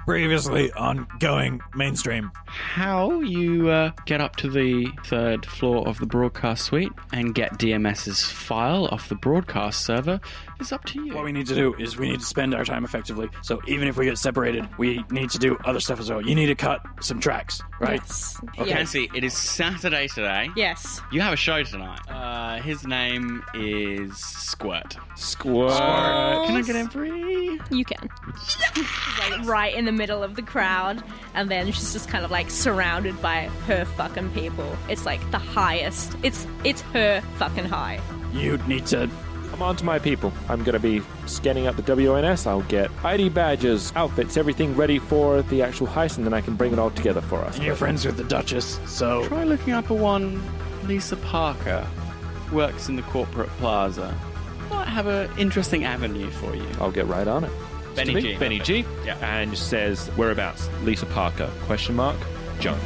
Previously on Going Mainstream. How you get up to the third floor of the broadcast suite and get DMS's file off the broadcast server is up to you. What we need to do is we need to spend our time effectively. So even if we get separated, we need to do other stuff as well. You need to cut some tracks, right? Yes. Okay. Yeah. Nancy, it is Saturday today. Yes. You have a show tonight. His name is Squirt. Squirt. Can I get him free? You can. She's like right in the middle of the crowd, and then she's just kind of like surrounded by her fucking people. It's like the highest. It's her fucking high. You need to... I'm on to my people. I'm going to be scanning up the WNS. I'll get ID badges, outfits, everything ready for the actual heist, and then I can bring it all together for us. And you're friends with the Duchess, so... Try looking up a one Lisa Parker. Works in the corporate plaza. Might have an interesting avenue for you. I'll get right on it. Benny G. Benny G. Yeah. And says, whereabouts? Lisa Parker, question mark, Joan.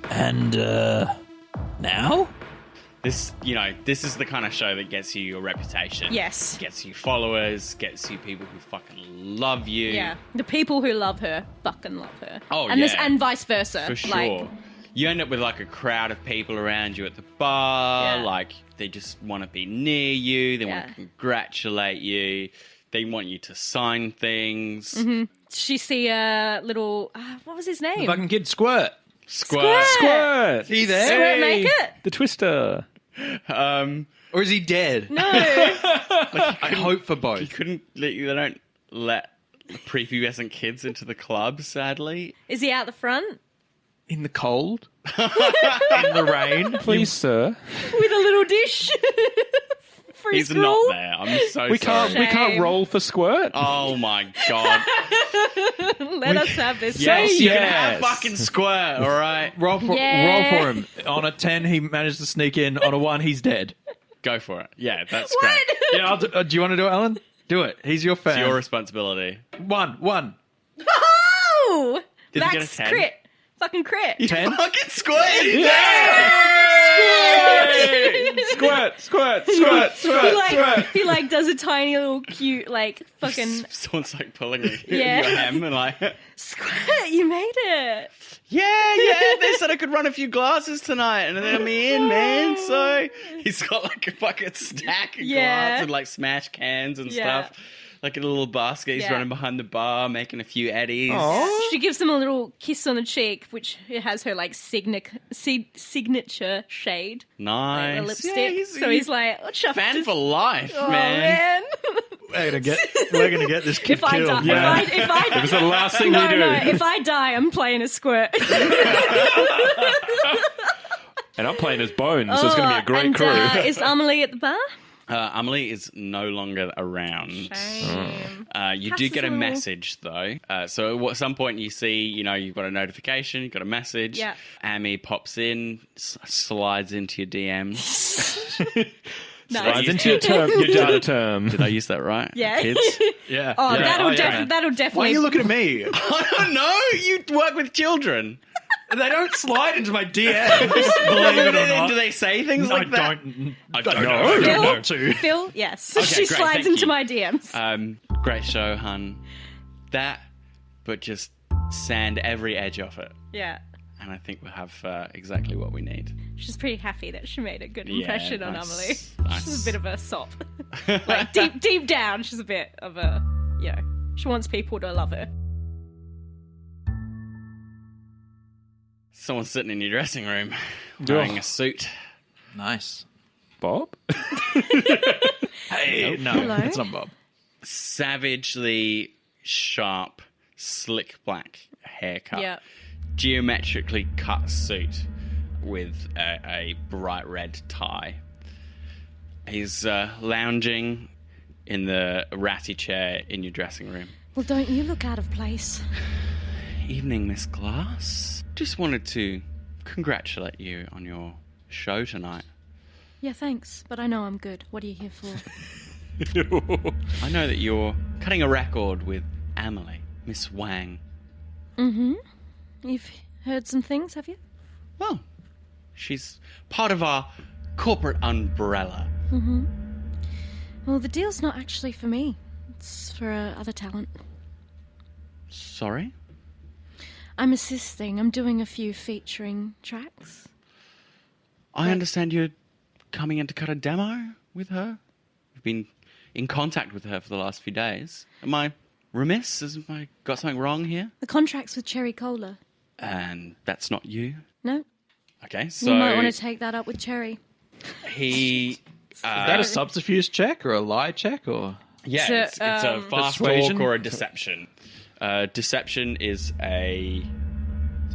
And, now? This is the kind of show that gets you your reputation. Yes. Gets you followers, gets you people who fucking love you. Yeah. The people who love her fucking love her. Oh, and yeah. And vice versa. For sure. Like, you end up with like a crowd of people around you at the bar. Yeah. Like they just want to be near you. They want Yeah. to congratulate you. They want you to sign things. Mm-hmm. she see a little... what was his name? Fucking kid Squirt. Squirt. Squirt! He there? Squirt make it? The Twister. Or is he dead? No. I hope for both. You couldn't. They don't let prepubescent kids into the club. Sadly. Is he out the front? In the cold? In the rain? Please, sir. With a little dish? For his He's gruel? not there. I'm so We sorry. can't roll for Squirt. Oh my god. Let us have this. Yes, Say you can yes. have fucking Squirt, alright? Roll for him. On a 10, he managed to sneak in. On a 1, he's dead. Go for it. Yeah, that's What? great. Yeah, do you want to do it, Alan? Do it. He's your fan. It's your responsibility. One. Oh! Did he get a That's 10? crit. Fucking crit. 10? Fucking Squirt! Squirt. He like does a tiny little cute like fucking Someone's like pulling your Yeah. hem and like, squirt. You made it. yeah, they said I could run a few glasses tonight and then I'm in, man. So he's got like a fucking stack of Yeah. glasses and like smash cans and Yeah. stuff. Like in a little basket, he's Yeah. running behind the bar, making a few eddies. She gives him a little kiss on the cheek, which has her like signature shade, Nice. like, the lipstick. Yeah, so he's like, oh, chuff, fan just- for life, oh, man. We're gonna get this kid If I killed. die, if I It was the last thing we do. no, if I die, I'm playing a squirt. And I'm playing as Bones, so it's going to be a great and, crew. Is Amelie at the bar? Amelie is no longer around. Shame. You do get a Hassle. message, though. So at some point you see, you've got a notification, you've got a message. Yeah. Amy pops in, slides into your DMs. Slides into your data term. Did I use that right? Yeah. Kids? Yeah. Oh, yeah. that'll definitely. Why are you looking at me? I don't know. You work with children. They don't slide into my DMs, believe it or not. Do they say things like that? I don't know. know. I don't know to. Phil, yes. Okay, She great, slides thank into you. my DMs. Great show, hun. That, but just sand every edge off it. Yeah. And I think we'll have exactly what we need. She's pretty happy that she made a good Yeah, impression on nice, Amelie. nice. She's a bit of a sop. Like deep down, she's a bit of a, she wants people to love her. Someone's sitting in your dressing room wearing a suit. Nice. Bob? Hey, no, Hello? it's not Bob. Savagely sharp, slick black haircut. Yeah. Geometrically cut suit with a bright red tie. He's lounging in the ratty chair in your dressing room. Well, don't you look out of place? Evening, Miss Glass. Just wanted to congratulate you on your show tonight. Yeah, thanks, but I know I'm good. What are you here for? I know that you're cutting a record with Amelie, Miss Wang. You've heard some things, have you? Well, she's part of our corporate umbrella. Well, the deal's not actually for me. It's for other talent. Sorry? I'm assisting. I'm doing a few featuring tracks. I understand you're coming in to cut a demo with her? You've been in contact with her for the last few days. Am I remiss? Have I got something wrong here? The contract's with Cherry Cola. And that's not you? No? Okay, so... You might want to take that up with Cherry. He... Is that a subterfuge check or a lie check or? Yeah, So, it's a fast persuasion? talk or a deception. Deception is a...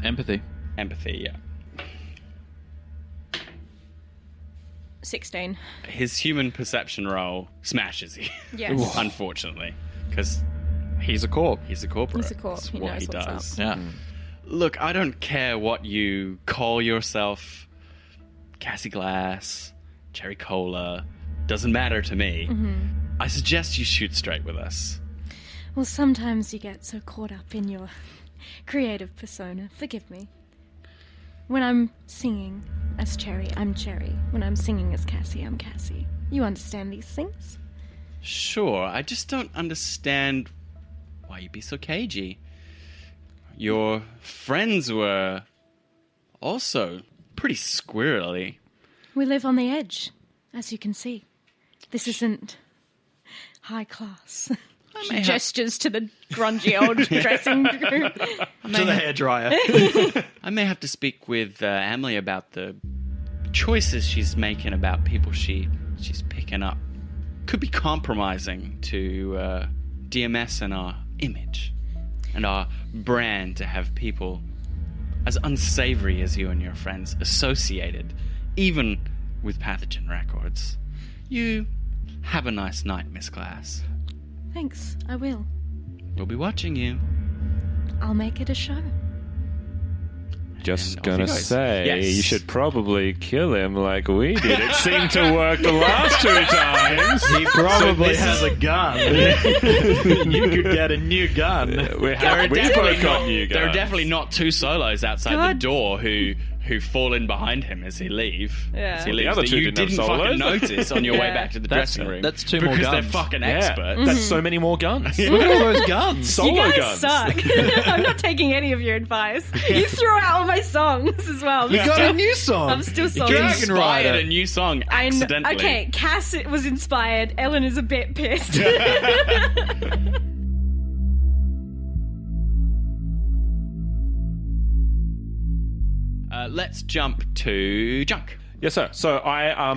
Empathy. Empathy, yeah. 16. His human perception roll smashes you. Yes. Unfortunately. Because He's a corp. he's a corporate. He's a corp. That's He what knows he what's does. Yeah. Look, I don't care what you call yourself. Cassie Glass, Cherry Cola. Doesn't matter to me. I suggest you shoot straight with us. Well, sometimes you get so caught up in your creative persona. Forgive me. When I'm singing as Cherry, I'm Cherry. When I'm singing as Cassie, I'm Cassie. You understand these things? Sure, I just don't understand why you'd be so cagey. Your friends were also pretty squirrely. We live on the edge, as you can see. This isn't high class. She gestures to the grungy old dressing room. To the hairdryer. I may have to speak with Emily about the choices she's making about people she's picking up. Could be compromising to DMS and our image and our brand to have people as unsavory as you and your friends associated, even with pathogen records. You have a nice night, Miss Glass. Thanks, I will. We'll be watching you. I'll make it a show. Just And off gonna he goes. say, Yes. you should probably kill him like we did. It seemed to work the last 2 times. He probably has a gun. You could get a new gun. We've Definitely both got not- new guns. There are definitely not two solos outside God. the door who fall in behind him as he leaves. Yeah. As he The leaves. other That two you didn't have didn't fucking solos. notice on your way Yeah. back to the That's- dressing room. that's two more because guns. they're fucking Yeah, experts. that's so many more guns. Look at all those guns. Solo You guys guns. suck. I'm not taking any of your advice. You threw out all my songs as well. You got a new song. I'm still You salty. Dragon inspired Rider. a new song I kn- accidentally. okay, Cass was inspired. Ellen is a bit pissed. Let's jump to Junk. Yes, sir. So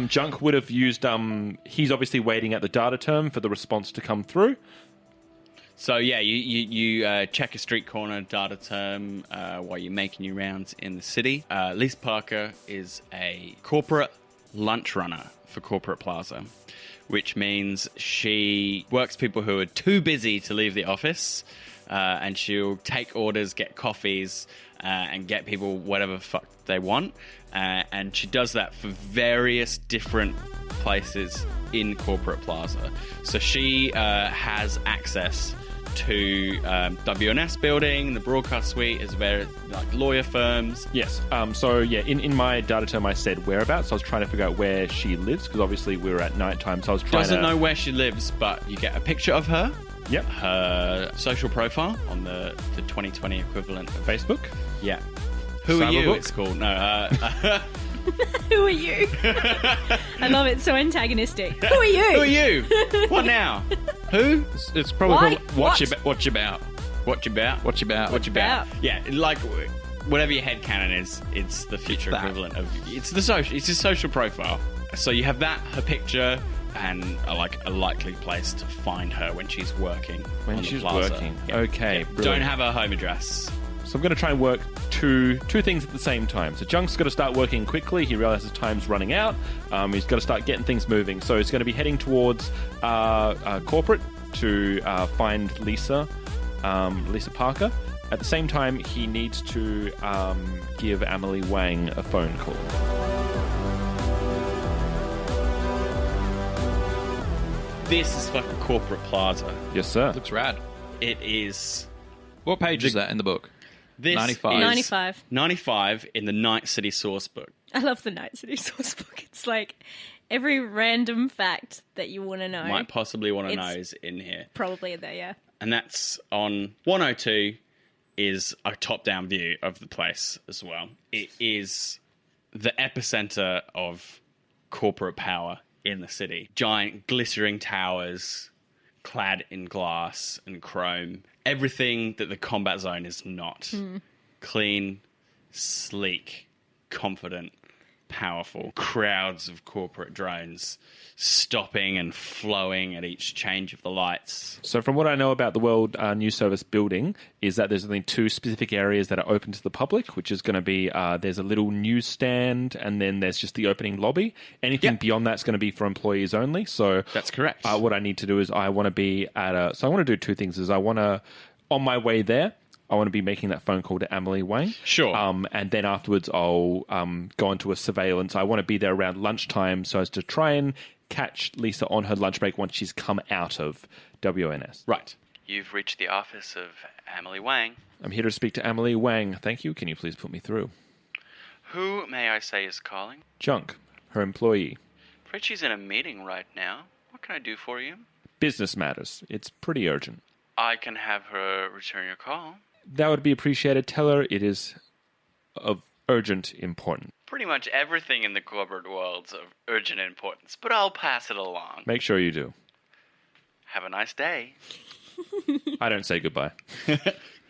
Junk would have used, he's obviously waiting at the data term for the response to come through. So yeah, you check a street corner data term while you're making your rounds in the city. Lisa Parker is a corporate lunch runner for Corporate Plaza, which means she works people who are too busy to leave the office, and she'll take orders, get coffees, and get people whatever fuck they want. And she does that for various different places in Corporate Plaza. So she has access to WNS building, the broadcast suite, as well as like lawyer firms. Yes. In my data term, I said whereabouts. So I was trying to figure out where she lives because obviously we were at nighttime. So I was trying Doesn't to know where she lives, but you get a picture of her, Yep. her social profile on the 2020 equivalent of Facebook. Yeah. Who are you? Cyberpunk? It's called. No. Who are you? I love it. So antagonistic. Who are you? Who are you? What now? Who? It's probably called What? What You About. What you about? What You About. What you about? about? Yeah, like whatever your headcanon is, it's the future That. equivalent of it's the social. It's his social profile. So you have that, her picture, and a likely place to find her when she's working. When on the she's plaza. working. Yeah. Okay, Yeah. Don't brilliant. have her home address. So I'm going to try and work two things at the same time. So Junk's got to start working quickly. He realizes time's running out. He's got to start getting things moving. So he's going to be heading towards corporate to find Lisa Parker. At the same time, he needs to give Amelie Wang a phone call. This is fucking Corporate Plaza. Yes, sir. Looks rad. It is... What page is that in the book? This 95. is 95. 95 in the Night City source book. I love the Night City source book. It's like every random fact that you want to know. Might possibly want to know It's- is in here. Probably in there, yeah. And that's on 102 is a top-down view of the place as well. It is the epicenter of corporate power in the city. Giant glittering towers clad in glass and chrome. Everything that the combat zone is not. Clean, sleek, confident, powerful. Crowds of corporate drones stopping and flowing at each change of the lights. So from what I know about the World News Service building is that there's only 2 specific areas that are open to the public, which is going to be there's a little newsstand and then there's just the opening lobby. Anything beyond that's going to be for employees only. So That's correct. what I need to do is I want to be at a... So I want to do 2 things. Is I want to, on my way there, I want to be making that phone call to Emily Wang. Sure. And then afterwards I'll go into a surveillance. I want to be there around lunchtime so as to try and catch Lisa on her lunch break once she's come out of WNS. Right. You've reached the office of Emily Wang. I'm here to speak to Emily Wang. Thank you. Can you please put me through? Who, may I say, is calling? Junk, her employee. Afraid she's in a meeting right now. What can I do for you? Business matters. It's pretty urgent. I can have her return your call. That would be appreciated. Tell her it is of urgent importance. Pretty much everything in the corporate world's of urgent importance, but I'll pass it along. Make sure you do. Have a nice day. I don't say goodbye.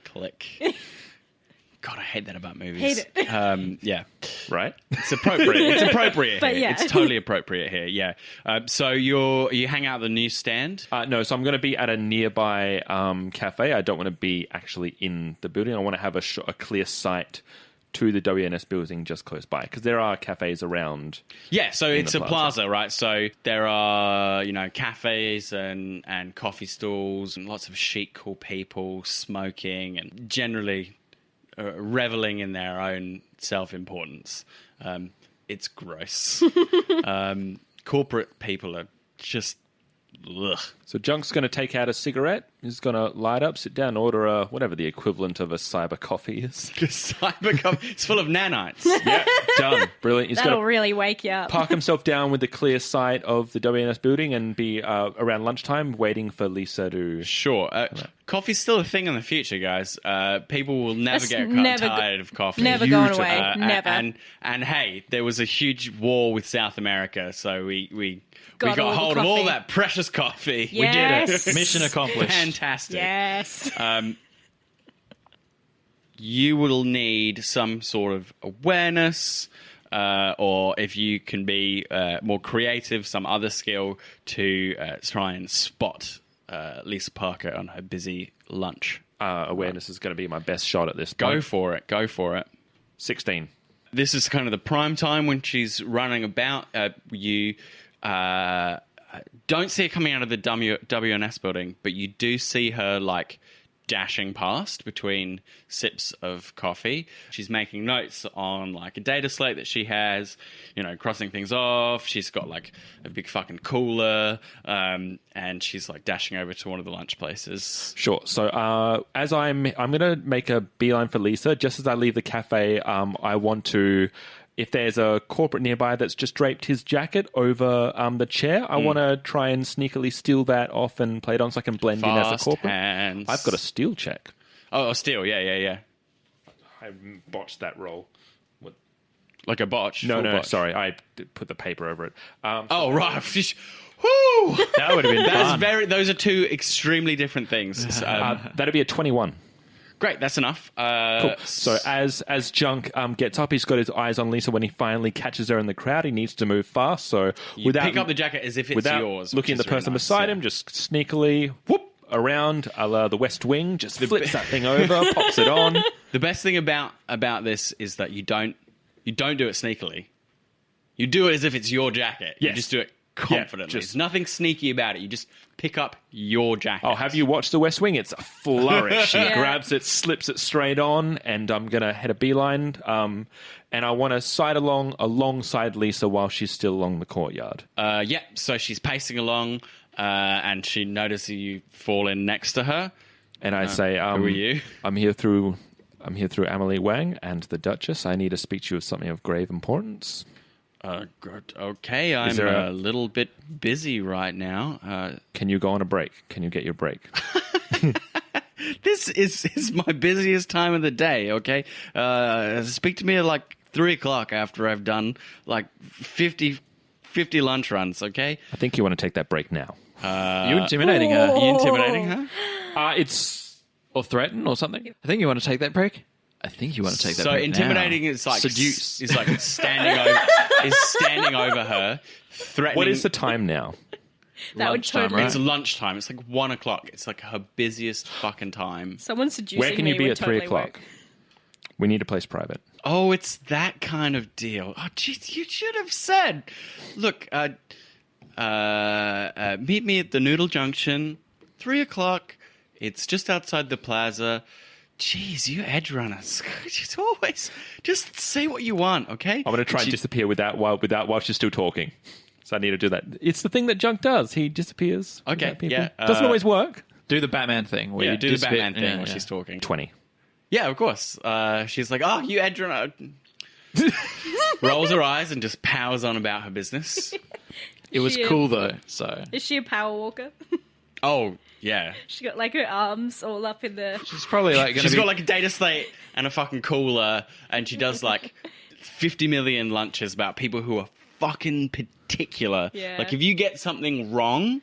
Click. God, I hate that about movies. Hate it. Yeah. Right? It's appropriate. It's appropriate But here. yeah. It's totally appropriate here. Yeah. So you hang out at the newsstand. No, so I'm going to be at a nearby cafe. I don't want to be actually in the building. I want to have a clear sight to the WNS building just close by, because there are cafes around. Yeah, so it's the a plaza, right? So there are, cafes and coffee stalls and lots of chic, cool people smoking and generally reveling in their own self-importance. It's gross. Corporate people are just... Ugh. So Junk's going to take out a cigarette. He's going to light up, sit down, order whatever the equivalent of a cyber coffee is. Cyberpunk, it's full of nanites. Yeah, done. Brilliant. He's That'll going to really wake you up. park himself down with the clear sight of the WNS building and be around lunchtime waiting for Lisa to... Sure. Coffee's still a thing in the future, guys. People will never That's get never tired of coffee. never going away. Never. And hey, there was a huge war with South America, so we Got all got the hold of all coffee. that precious coffee. Yes. We did it. Mission accomplished. Fantastic. Yes. You will need some sort of awareness, or if you can be more creative, some other skill to try and spot Lisa Parker on her busy lunch. awareness is going to be my best shot at this Go point. for it. Go for it. 16. This is kind of the prime time when she's running about. You don't see her coming out of the WNS building, but you do see her like dashing past between sips of coffee. She's making notes on like a data slate that she has, you know, crossing things off. She's got like a big fucking cooler, and she's like dashing over to one of the lunch places. Sure. So as I'm going to make a beeline for Lisa. Just as I leave the cafe, I want to, if there's a corporate nearby that's just draped his jacket over the chair, I want to try and sneakily steal that off and play it on so I can blend in as a Fast corporate. hands. I've got a steal check. Oh, steal. Yeah. I botched that roll. What? Like a botch. No, full no, botch. sorry. I put the paper over it. Oh, right. Woo! That would have been fun. Those are two extremely different things. That'd be a 21. Great, that's enough. Cool. So as Junk gets up, he's got his eyes on Lisa. When he finally catches her in the crowd, he needs to move fast. So you pick up the jacket as if it's without yours. looking at which the is person really nice, beside yeah. him, just sneakily whoop around, a la the West Wing, just flips that thing over, pops it on. The best thing about this is that you don't do it sneakily. You do it as if it's your jacket. You Yes. just do it confidently. just- There's nothing sneaky about it. You just pick up your jacket. Oh, have you watched the West Wing? It's a flourish. She Yeah. grabs it, slips it straight on, and I'm going to head a beeline. And I want to side along alongside Lisa while she's still along the courtyard. So she's pacing along, and she notices you fall in next to her. And I say, who are you? I'm here through Emily Wang and the Duchess. I need to speak to you of something of grave importance. Good. Okay, I'm there a little bit busy right now. Can you go on a break? Can you get your break? This is my busiest time of the day, okay? Speak to me at like 3 o'clock after I've done like 50 lunch runs, okay? I think you want to take that break now. You intimidating her? Are you intimidating her? Or threaten or something? I think you want to take that break. I think you want to take that So break intimidating now. is like Seduce. is like standing over her, threatening. What is the time now? That would Lunchtime, totally. right? It's lunchtime. It's like 1 o'clock. It's like her busiest fucking time. Someone seducing Where can me you be would at totally 3 o'clock? work. We need a place private. Oh, it's that kind of deal. Oh, jeez, you should have said. Look, meet me at the Noodle Junction, 3 o'clock. It's just outside the plaza. Jeez, you edge runners. Just always just say what you want, okay? I'm going to try and disappear while she's still talking. So I need to do that. It's the thing that Junk does. He disappears. Okay, without people. yeah, Doesn't always work. Do the Batman thing. Where Yeah, you do the disappear- Batman thing yeah, while yeah. she's talking. 20. Yeah, of course. She's like, oh, you edge runner. Rolls her eyes and just powers on about her business. It was She- cool though. So Is she a power walker? Oh, yeah. She got like her arms all up in the. she's probably like going to She's be. got like a data slate and a fucking cooler, and she does like 50 million lunches about people who are fucking particular. Yeah. Like, if you get something wrong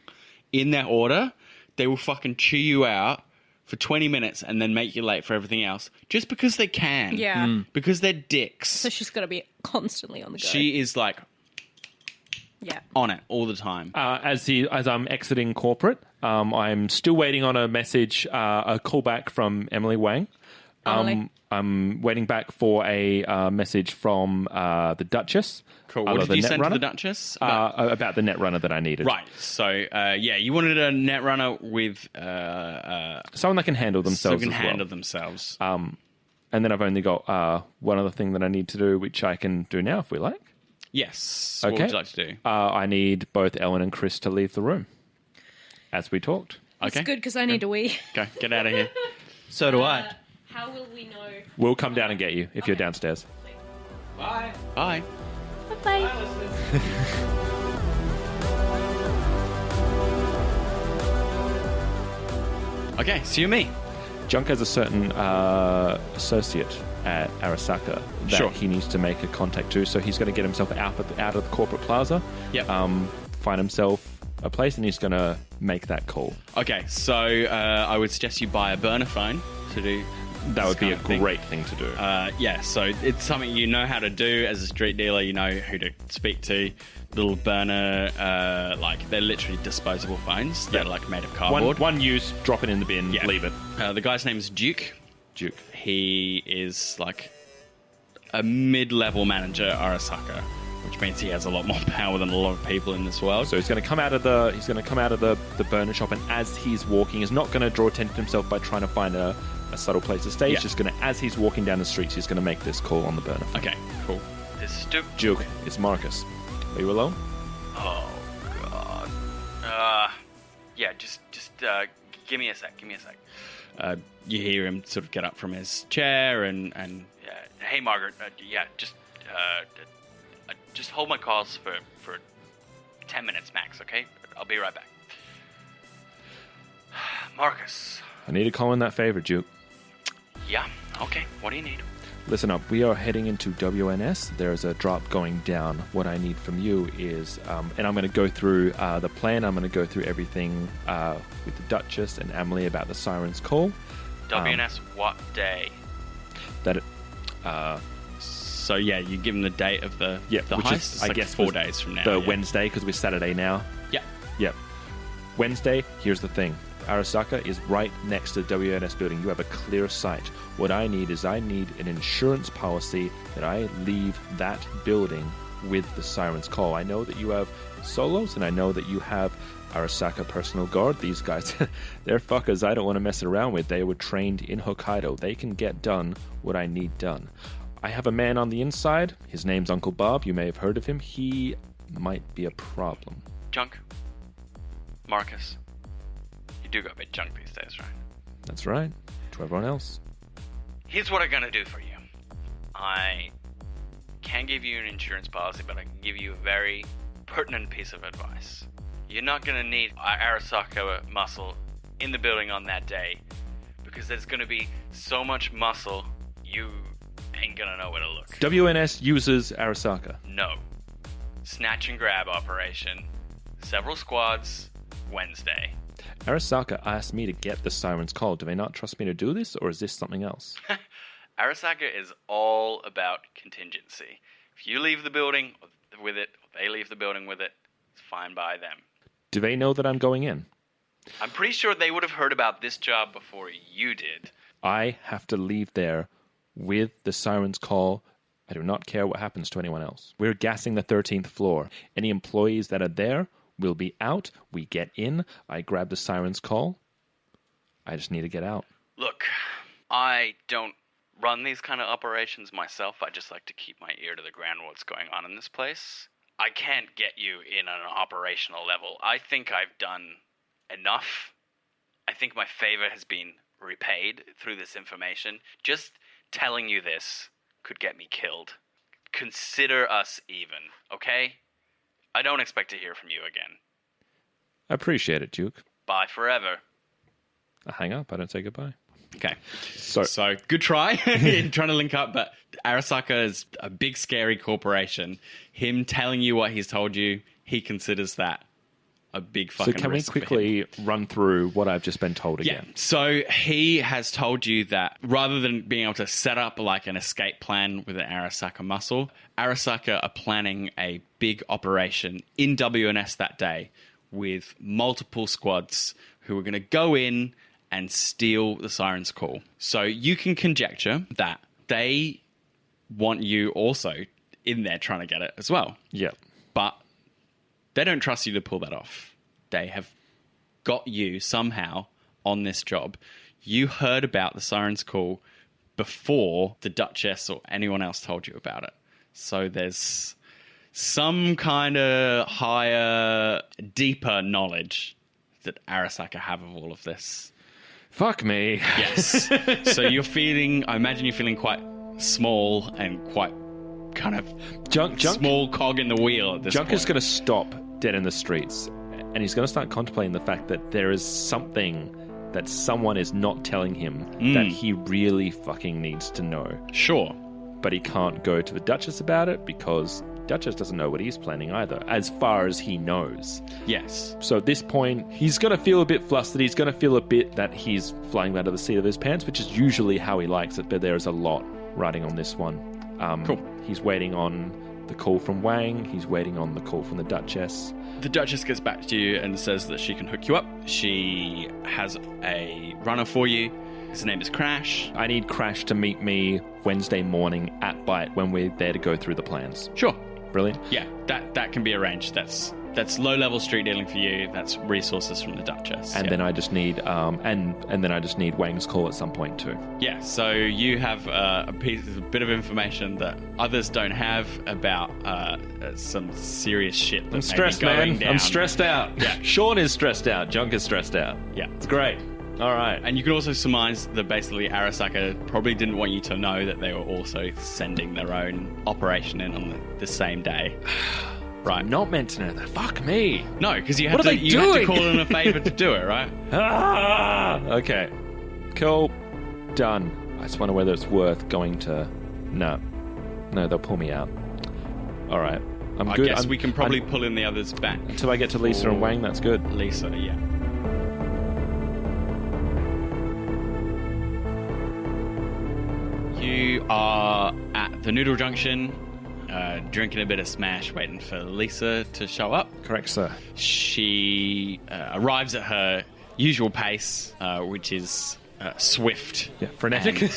in their order, they will fucking chew you out for 20 minutes and then make you late for everything else just because they can. Yeah. Because they're dicks. So she's got to be constantly on the go. She is like Yeah. on it all the time. As I'm exiting corporate, I'm still waiting on a message, a callback from Emily Wang. Emily. I'm waiting back for a message from the Duchess. Cool. What did the you send to Netrunner. the Duchess? About the Netrunner that I needed. Right. So, yeah, you wanted a Netrunner with Someone that can handle so themselves can as well. handle themselves. And then I've only got one other thing that I need to do, which I can do now if we like. Yes. Okay. What would you like to do? I need both Ellen and Chris to leave the room, as we talked. It's Okay. good because I need to wee. Go. Get out of here. So do I. How will we know? We'll come down and get you if you're downstairs. Bye. Bye. Okay, so you me. Junk has a certain associate at Arasaka that Sure. he needs to make a contact to, so he's going to get himself out of the corporate plaza, Yep. find himself a place, and he's going to make that call. Okay, so I would suggest you buy a burner phone to do. That would be a kind of thing. great thing to do. Yeah, so it's something you know how to do as a street dealer. You know who to speak to. Little burner, like they're literally disposable phones. They're like made of cardboard. one use, drop it in the bin, Yeah. leave it. The guy's name is Duke. Duke. He is like a mid-level manager at Arasaka, which means he has a lot more power than a lot of people in this world. So he's going to come out of the burner shop, and as he's walking, he's not going to draw attention to himself by trying to find a subtle place to stay. Yeah. He's just going to, as he's walking down the streets, he's going to make this call on the burner phone. Okay, cool. This is Duke. Duke, it's Marcus. Are you alone? Oh God. Yeah, just give me a sec. You hear him sort of get up from his chair and hey Margaret, just hold my calls for 10 minutes max, okay? I'll be right back. Marcus. I need to call in that favor, Duke. Yeah. Okay. What do you need? Listen up, we are heading into WNS. There's a drop going down. What I need from you is, and I'm going to go through the plan. I'm going to go through everything with the Duchess and Emily about the Siren's Call. WNS what day? That, So yeah, you give him the date of the which heist. is, It's I like guess, 4 was days from now. The yeah. Wednesday, because we're Saturday now. Yeah. Yep. Wednesday, here's the thing. Arasaka is right next to the WNS building. You have a clear sight. What I need is an insurance policy that I leave that building with the Siren's Call. I know that you have solos, and I know that you have Arasaka personal guard. These guys, they're fuckers I don't want to mess around with. They were trained in Hokkaido. They can get done what I need done. I have a man on the inside. His name's Uncle Bob. You may have heard of him. He might be a problem. Junk. Marcus. You do go a bit junk these days, right? That's right. To everyone else. Here's what I'm going to do for you. I can't give you an insurance policy, but I can give you a very pertinent piece of advice. You're not going to need Arasaka muscle in the building on that day, because there's going to be so much muscle, you ain't going to know where to look. WNS uses Arasaka. No. Snatch and grab operation. Several squads. Wednesday. Arasaka asked me to get the siren's call. Do they not trust me to do this, or is this something else? Arasaka is all about contingency. If you leave the building with it, or they leave the building with it, it's fine by them. Do they know that I'm going in? I'm pretty sure they would have heard about this job before you did. I have to leave there with the siren's call. I do not care what happens to anyone else. We're gassing the 13th floor. Any employees that are there will be out. We get in. I grab the siren's call. I just need to get out. Look, I don't run these kind of operations myself. I just like to keep my ear to the ground what's going on in this place. I can't get you in on an operational level. I think I've done enough. I think my favor has been repaid through this information. Just telling you this could get me killed. Consider us even, okay? I don't expect to hear from you again. I appreciate it, Duke. Bye forever. I hang up. I don't say goodbye. Okay. So good try in trying to link up, but Arasaka is a big, scary corporation. Him telling you what he's told you, he considers that a big fucking risk. So can we quickly run through what I've just been told again? Yeah. So he has told you that rather than being able to set up like an escape plan with an Arasaka muscle, Arasaka are planning a big operation in WNS that day with multiple squads who are going to go in and steal the siren's call. So you can conjecture that they want you also in there trying to get it as well. Yeah. But they don't trust you to pull that off. They have got you somehow on this job. You heard about the siren's call before the Duchess or anyone else told you about it. So there's some kind of higher, deeper knowledge that Arasaka have of all of this. Fuck me. Yes. So you're feeling, I imagine you're feeling quite small and quite kind of Junk small cog in the wheel at this Junk point. is going to stop dead in the streets, and he's going to start contemplating the fact that there is something that someone is not telling him that he really fucking needs to know. Sure. But he can't go to the Duchess about it because Duchess doesn't know what he's planning either, as far as he knows. Yes. So at this point, he's going to feel a bit flustered. He's going to feel a bit that he's flying out of the seat of his pants, which is usually how he likes it, but there is a lot riding on this one. Cool. He's waiting on the call from Wang. He's waiting on the call from the Duchess. The Duchess gets back to you and says that she can hook you up. She has a runner for you. His name is Crash. I need Crash to meet me Wednesday morning at Byte when we're there to go through the plans. Sure. Brilliant. Yeah, that can be arranged. That's low-level street dealing for you. That's resources from the Duchess. And then I just need and then I just need Wang's call at some point too. Yeah, so you have a bit of information that others don't have about some serious shit that I'm stressed, man. down. I'm stressed out. Yeah. Sean is stressed out. Junk is stressed out. Yeah. It's great. All right. And you can also surmise that basically Arasaka probably didn't want you to know that they were also sending their own operation in on the same day. Right. Not meant to know that. Fuck me. No, because you had What are to they you had to doing? call in a favor to do it, right? Okay. Cool. Done. I just wonder whether it's worth going to... No, they'll pull me out. All right. I'm I good. guess we can probably pull in the others back. Until I get to Lisa and Wang, that's good. Lisa, yeah. You are at the Noodle Junction, drinking a bit of Smash, waiting for Lisa to show up. Correct, sir. She arrives at her usual pace, which is swift. Yeah, frenetic.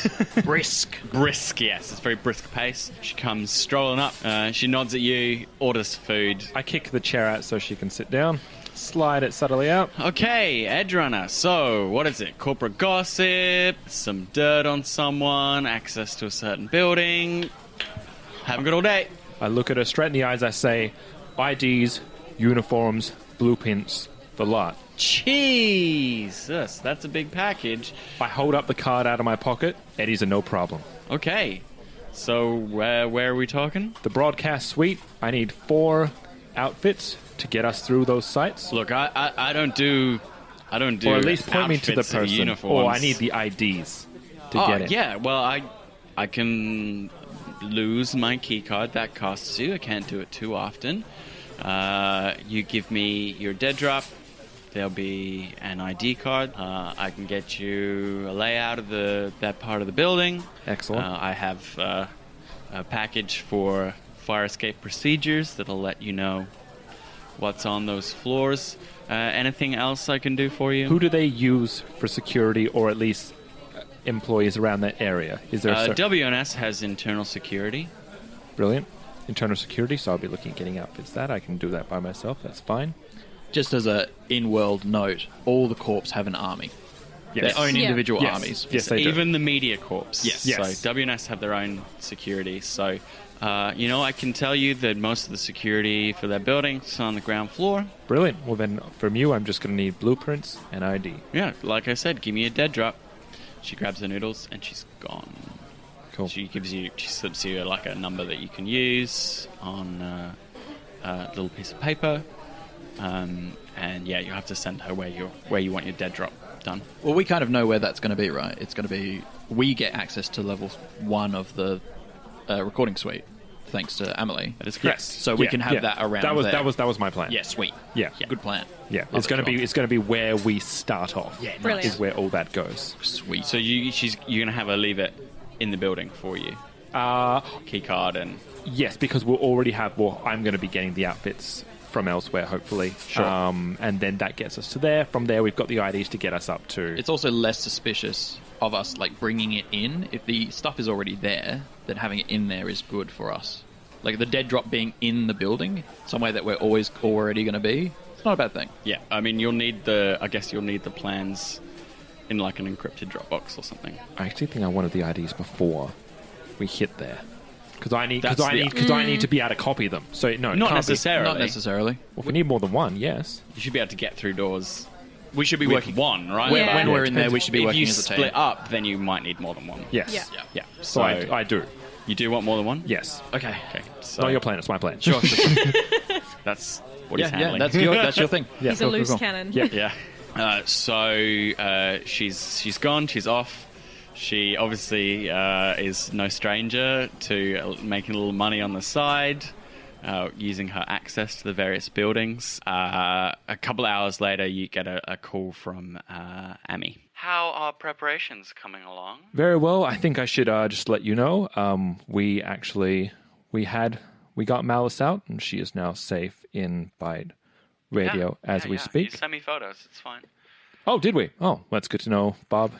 Brisk. Brisk, yes. It's a very brisk pace. She comes strolling up. She nods at you, orders food. I kick the chair out so she can sit down. Slide it subtly out. Okay, Edge Runner. So, what is it? Corporate gossip, some dirt on someone, access to a certain building. Have a good all day. I look at her straight in the eyes. I say, IDs, uniforms, blueprints, the lot. Jesus, that's a big package. I hold up the card out of my pocket. Eddie's a no problem. Okay, so where are we talking? The broadcast suite, I need 4 outfits to get us through those sites. Look, I don't do Or at least point me to the outfits or person. uniforms. Or I need the IDs to get in. Yeah, well, I can lose my key card. That costs you. I can't do it too often. You give me your dead drop. There'll be an ID card. I can get you a layout of that part of the building. Excellent. I have a package for fire escape procedures that'll let you know what's on those floors. Anything else I can do for you? Who do they use for security, or at least employees around that area? Is there a WNS has internal security. Brilliant. Internal security, so I'll be looking at getting outfits that. I can do that by myself. That's fine. Just as a in-world note, all the corps have an army. Yes. Their own Yeah. individual Yes. armies. Yes, they do. Even the media corps. Yes. Yes. So WNS have their own security. So, I can tell you that most of the security for that building is on the ground floor. Brilliant. Well, then from you, I'm just going to need blueprints and ID. Yeah, like I said, give me a dead drop. She grabs the noodles and she's gone. Cool. She slips you like a number that you can use on a little piece of paper. And yeah, you have to send her where you want your dead drop done. Well, we kind of know where that's going to be, right? It's going to be... We get access to level 1 of the recording suite, thanks to Amelie. That is correct. Yes. So we can have that around that was there. that was my plan. Yeah, sweet. Yeah. Good plan. Yeah. Love It's it, going to cool. be where we start off. Yeah, nice. Brilliant. Is where all that goes. Sweet. So you're going to have her leave it in the building for you. Key card and... Yes, because we'll already have... Well, I'm going to be getting the outfits from elsewhere, hopefully. Sure. And then that gets us to there. From there, we've got the IDs to get us up to... It's also less suspicious of us like bringing it in. If the stuff is already there, then having it in there is good for us. Like the dead drop being in the building, somewhere that we're always already going to be, it's not a bad thing. Yeah, I mean, you'll need the plans in like an encrypted Dropbox or something. I actually think I wanted the IDs before we hit there. Because I need to be able to copy them. So no, it Not can't necessarily. Not necessarily. Well, if we need more than one, yes. You should be able to get through doors. We should be With working one, right? When, Yeah. when we're in there, Depends. we should be if working you as a team. split up, then you might need more than one. Yes. Yeah. Yeah. So I do. You do want more than one? Yes. Okay. Okay. So Not your plan, it's my plan. Sure. that's what he's Yeah, handling. that's your thing. Yeah, He's a cool, loose cool. cannon. Yeah. Yeah. So she's gone. She's off. She obviously is no stranger to making a little money on the side, using her access to the various buildings. A couple of hours later, you get a call from Amy. How are preparations coming along? Very well. I think I should just let you know. We got Malice out, and she is now safe in Byte Radio as we You speak. send me photos. It's fine. Oh, did we? Oh, that's good to know. Bob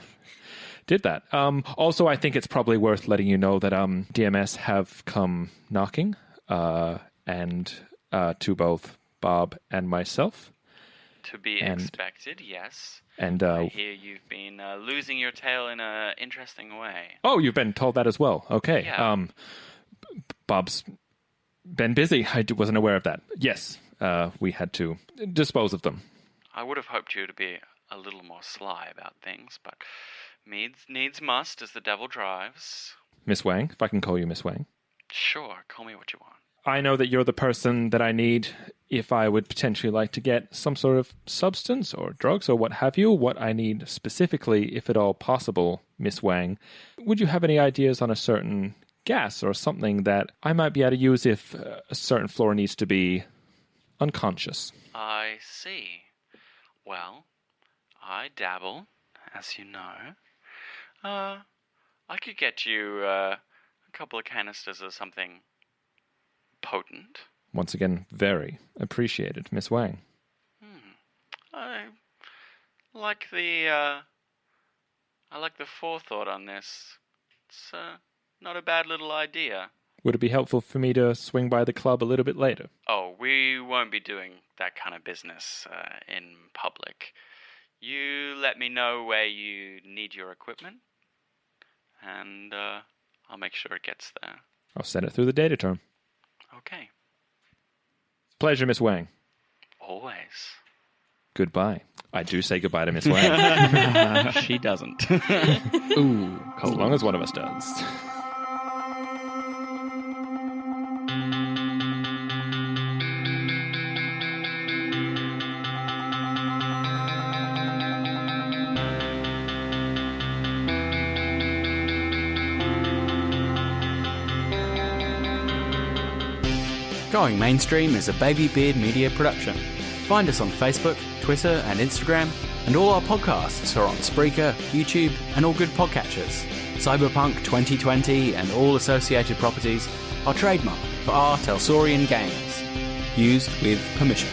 did that. Also, I think it's probably worth letting you know that DMS have come knocking, and to both Bob and myself. To be And- expected, yes. And I hear you've been losing your tail in an interesting way. oh, you've been told that as well. Okay. Yeah. Bob's been busy. I wasn't aware of that. Yes, we had to dispose of them. I would have hoped you to be a little more sly about things, but needs must as the devil drives. Miss Wang, if I can call you Miss Wang. Sure, call me what you want. I know that you're the person that I need if I would potentially like to get some sort of substance or drugs or what have you. What I need specifically, if at all possible, Miss Wang. Would you have any ideas on a certain gas or something that I might be able to use if a certain floor needs to be unconscious? I see. Well, I dabble, as you know. I could get you a couple of canisters of something potent. Once again, very appreciated, Miss Wang. I like the forethought on this. It's not a bad little idea. Would it be helpful for me to swing by the club a little bit later? Oh, we won't be doing that kind of business in public. You let me know where you need your equipment, and I'll make sure it gets there. I'll send it through the data term. Okay. Pleasure, Miss Wang. Always. Goodbye. I do say goodbye to Miss Wang. She doesn't. Ooh, As cold. long as one of us does. Going Mainstream is a Baby Beard Media production. Find us on Facebook, Twitter and Instagram, and all our podcasts are on Spreaker, YouTube and all good podcatchers. Cyberpunk 2020 and all associated properties are trademarked for R. Telsorian Games. Used with permission.